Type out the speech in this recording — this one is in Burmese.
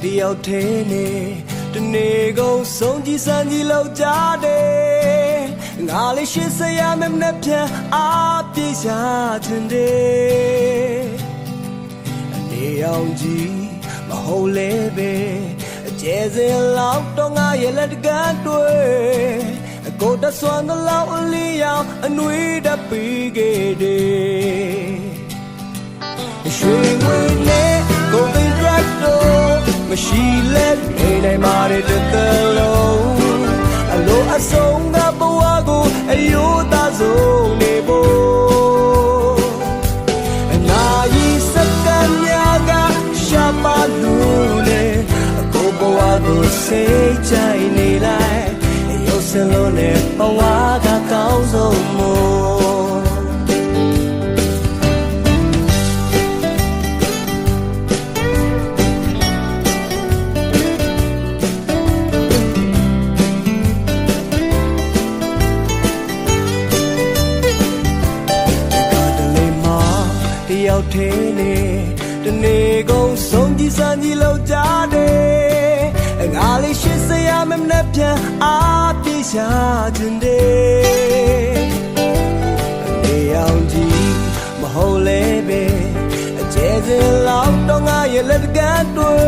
တယောက်ထဲနဲ့တနေ့ကုန်ဆုံးကြည်စမ်းကြည်လောက်ကြတယ်ငါလေးရှင်းစရာမနဲ့ပြန်အားပြေးရှာခြင်းတယ်အနေအောင်ကြီးမဟုတ်လေပဲအကျဲစင်လောက်တော့ငါရဲ့လက်တကန်းတွေ့ကိုတဆွမ်းတဲ့လောက်အလီရောက်အနှွေးတပီးခဲ့တယ်ရွှေငွေနဲ့ကိုယ်တင်ရက်တော့မရှိလဲနေနိုင်ပါတဲ့တလုံးအလိုအဆုံးကဘဝကိုအယိုးသားဆုံးနေဖို့အနာရီစက္ကန့်များကရှာပါလို့လေကိုဘဝကိုစိတ်ကြိုင်နေလိုက်ရုပ်စလုံးနဲ့ဘဝကကောင်းဆုံးမို့တယောက်ထဲနဲ့တနေ့ကုန်ဆုံးကြည်စမ်းကြည်လောက်ကြတယ်ငါလေးရှင်းစရာမနဲ့ပြန်အားပြေးရှာခြင်းတယ်အနေအောင်ကြီးမဟုတ်လေပဲအကျဲစင်လောက်တော့ငါရဲ့လက်တကန်းတွေ့